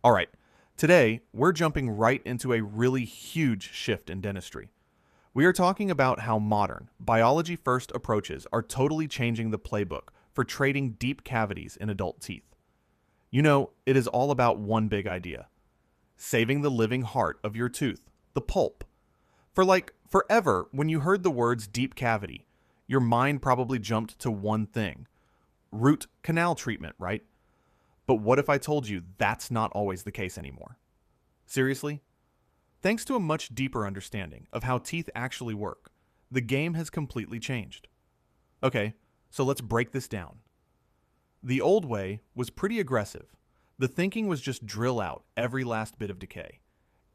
All right, today we're jumping right into a really huge shift in dentistry. We are talking about how modern, biology first approaches are totally changing the playbook for treating deep cavities in adult teeth. You know, it is all about one big idea: saving the living heart of your tooth, the pulp. For like forever, when you heard the words deep cavity, your mind probably jumped to one thing: root canal treatment, right? But what if I told you that's not always the case anymore? Seriously? Thanks to a much deeper understanding of how teeth actually work, the game has completely changed. Okay, so let's break this down. The old way was pretty aggressive. The thinking was just drill out every last bit of decay,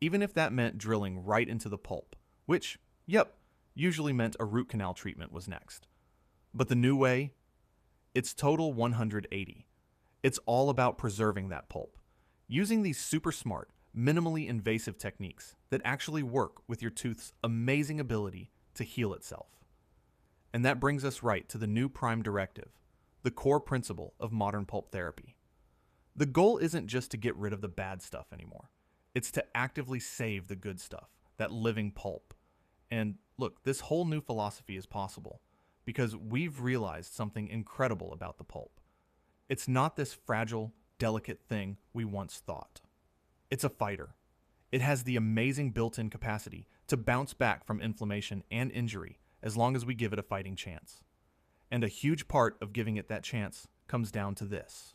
even if that meant drilling right into the pulp, which, yep, usually meant a root canal treatment was next. But the new way? It's total 180. It's all about preserving that pulp, using these super smart, minimally invasive techniques that actually work with your tooth's amazing ability to heal itself. And that brings us right to the new prime directive, the core principle of modern pulp therapy. The goal isn't just to get rid of the bad stuff anymore. It's to actively save the good stuff, that living pulp. And look, this whole new philosophy is possible because we've realized something incredible about the pulp. It's not this fragile, delicate thing we once thought. It's a fighter. It has the amazing built-in capacity to bounce back from inflammation and injury as long as we give it a fighting chance. And a huge part of giving it that chance comes down to this.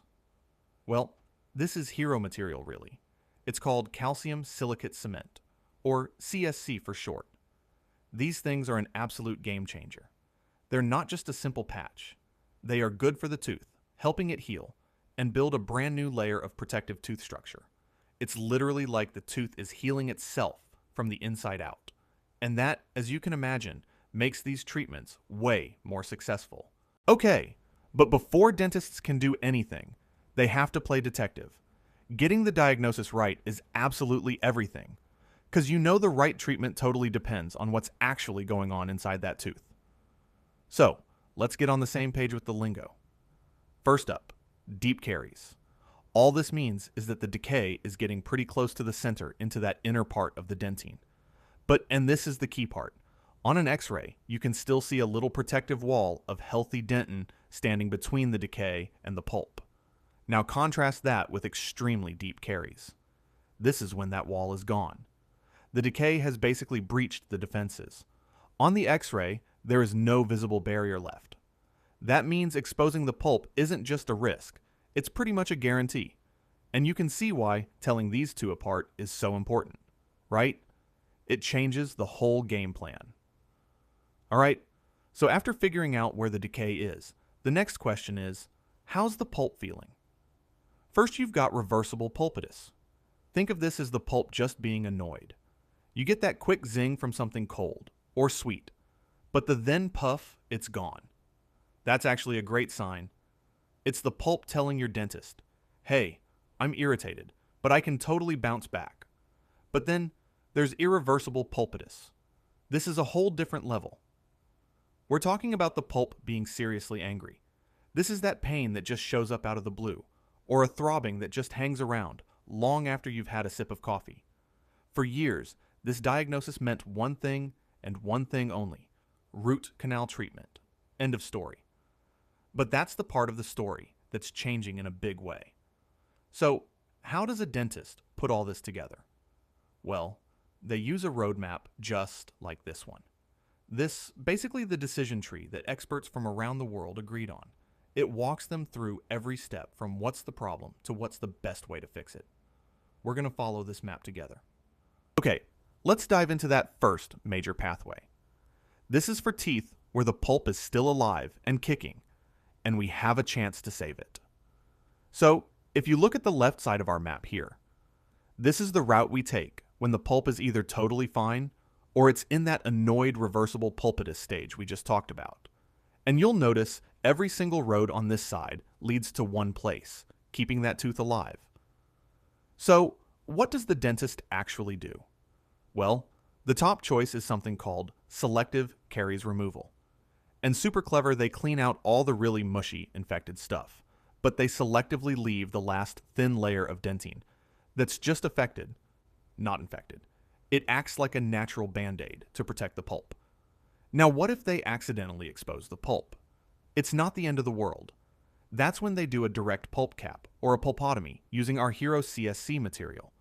Well, this is hero material, really. It's called calcium silicate cement, or CSC for short. These things are an absolute game changer. They're not just a simple patch. They are good for the tooth, helping it heal, and build a brand new layer of protective tooth structure. It's literally like the tooth is healing itself from the inside out. And that, as you can imagine, makes these treatments way more successful. Okay, but before dentists can do anything, they have to play detective. Getting the diagnosis right is absolutely everything, because you know the right treatment totally depends on what's actually going on inside that tooth. So, let's get on the same page with the lingo. First up, deep caries. All this means is that the decay is getting pretty close to the center into that inner part of the dentine. And this is the key part, on an x-ray, you can still see a little protective wall of healthy dentin standing between the decay and the pulp. Now contrast that with extremely deep caries. This is when that wall is gone. The decay has basically breached the defenses. On the x-ray, there is no visible barrier left. That means exposing the pulp isn't just a risk, it's pretty much a guarantee. And you can see why telling these two apart is so important, right? It changes the whole game plan. Alright, so after figuring out where the decay is, the next question is, how's the pulp feeling? First, you've got reversible pulpitus. Think of this as the pulp just being annoyed. You get that quick zing from something cold or sweet, but the then puff, it's gone. That's actually a great sign. It's the pulp telling your dentist, hey, I'm irritated, but I can totally bounce back. But then there's irreversible pulpitus. This is a whole different level. We're talking about the pulp being seriously angry. This is that pain that just shows up out of the blue, or a throbbing that just hangs around long after you've had a sip of coffee. For years, this diagnosis meant one thing and one thing only: root canal treatment. End of story. But that's the part of the story that's changing in a big way. So, how does a dentist put all this together? Well, they use a roadmap just like this one. This, basically the decision tree that experts from around the world agreed on. It walks them through every step from what's the problem to what's the best way to fix it. We're going to follow this map together. Okay, let's dive into that first major pathway. This is for teeth where the pulp is still alive and kicking, and we have a chance to save it. So, if you look at the left side of our map here, this is the route we take when the pulp is either totally fine or it's in that annoyed reversible pulpitus stage we just talked about. And you'll notice every single road on this side leads to one place, keeping that tooth alive. So, what does the dentist actually do? Well, the top choice is something called selective caries removal. And super clever, they clean out all the really mushy infected stuff, but they selectively leave the last thin layer of dentine. that's just affected, not infected. It acts like a natural band-aid to protect the pulp. Now, what if they accidentally expose the pulp? It's not the end of the world. That's when they do a direct pulp cap or a pulpotomy using our hero CSC material.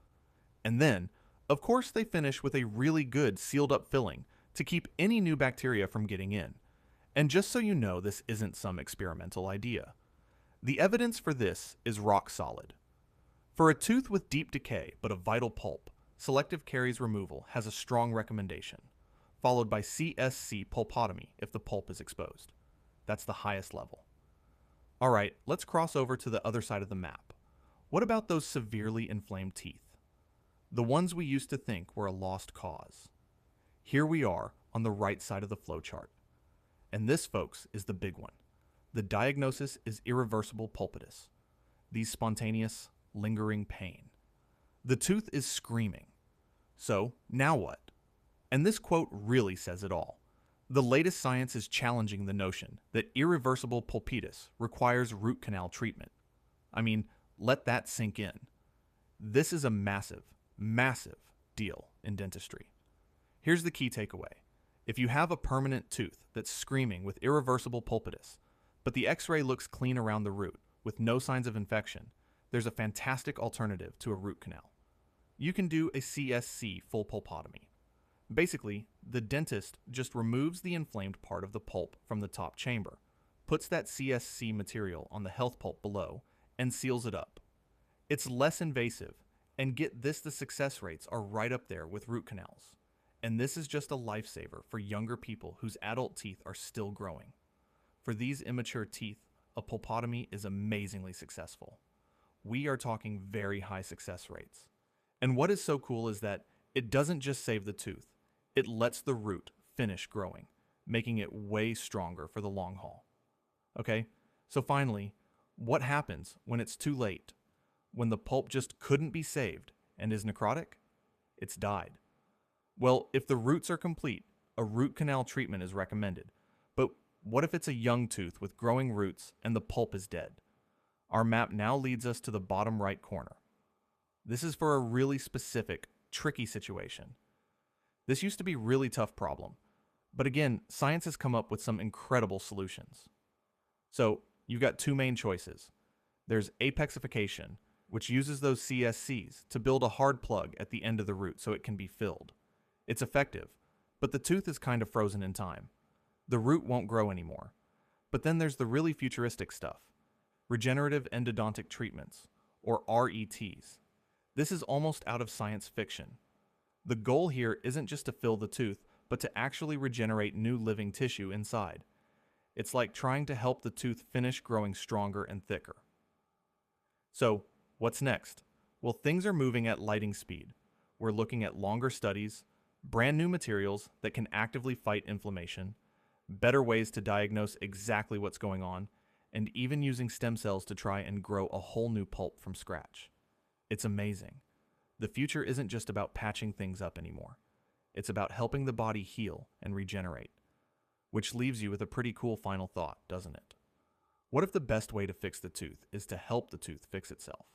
And then, of course, they finish with a really good sealed up filling to keep any new bacteria from getting in. And just so you know, this isn't some experimental idea. The evidence for this is rock solid. For a tooth with deep decay but a vital pulp, selective caries removal has a strong recommendation, followed by CSC pulpotomy if the pulp is exposed. That's the highest level. Alright, let's cross over to the other side of the map. What about those severely inflamed teeth? The ones we used to think were a lost cause. Here we are on the right side of the flowchart. And this, folks, is the big one. The diagnosis is irreversible pulpitis. These spontaneous, lingering pain. The tooth is screaming. So, now what? And this quote really says it all. The latest science is challenging the notion that irreversible pulpitis requires root canal treatment. I mean, let that sink in. This is a massive, massive deal in dentistry. Here's the key takeaway. If you have a permanent tooth that's screaming with irreversible pulpitis, but the x-ray looks clean around the root with no signs of infection, there's a fantastic alternative to a root canal. You can do a CSC full pulpotomy. Basically, the dentist just removes the inflamed part of the pulp from the top chamber, puts that CSC material on the health pulp below, and seals it up. It's less invasive, and get this, the success rates are right up there with root canals. And this is just a lifesaver for younger people whose adult teeth are still growing. For these immature teeth, a pulpotomy is amazingly successful. We are talking very high success rates. And what is so cool is that it doesn't just save the tooth, it lets the root finish growing, making it way stronger for the long haul. Okay, so finally, what happens when it's too late? When the pulp just couldn't be saved and is necrotic? It's died. Well, if the roots are complete, a root canal treatment is recommended. But what if it's a young tooth with growing roots and the pulp is dead? Our map now leads us to the bottom right corner. This is for a really specific, tricky situation. This used to be a really tough problem, but again, science has come up with some incredible solutions. So, you've got two main choices. There's apexification, which uses those CSCs to build a hard plug at the end of the root so it can be filled. It's effective, but the tooth is kind of frozen in time. The root won't grow anymore. But then there's the really futuristic stuff. Regenerative endodontic treatments, or RETs. This is almost out of science fiction. The goal here isn't just to fill the tooth, but to actually regenerate new living tissue inside. It's like trying to help the tooth finish growing stronger and thicker. So, what's next? Well, things are moving at lightning speed. We're looking at longer studies, brand new materials that can actively fight inflammation, better ways to diagnose exactly what's going on, and even using stem cells to try and grow a whole new pulp from scratch. It's amazing. The future isn't just about patching things up anymore. It's about helping the body heal and regenerate. Which leaves you with a pretty cool final thought, doesn't it? What if the best way to fix the tooth is to help the tooth fix itself?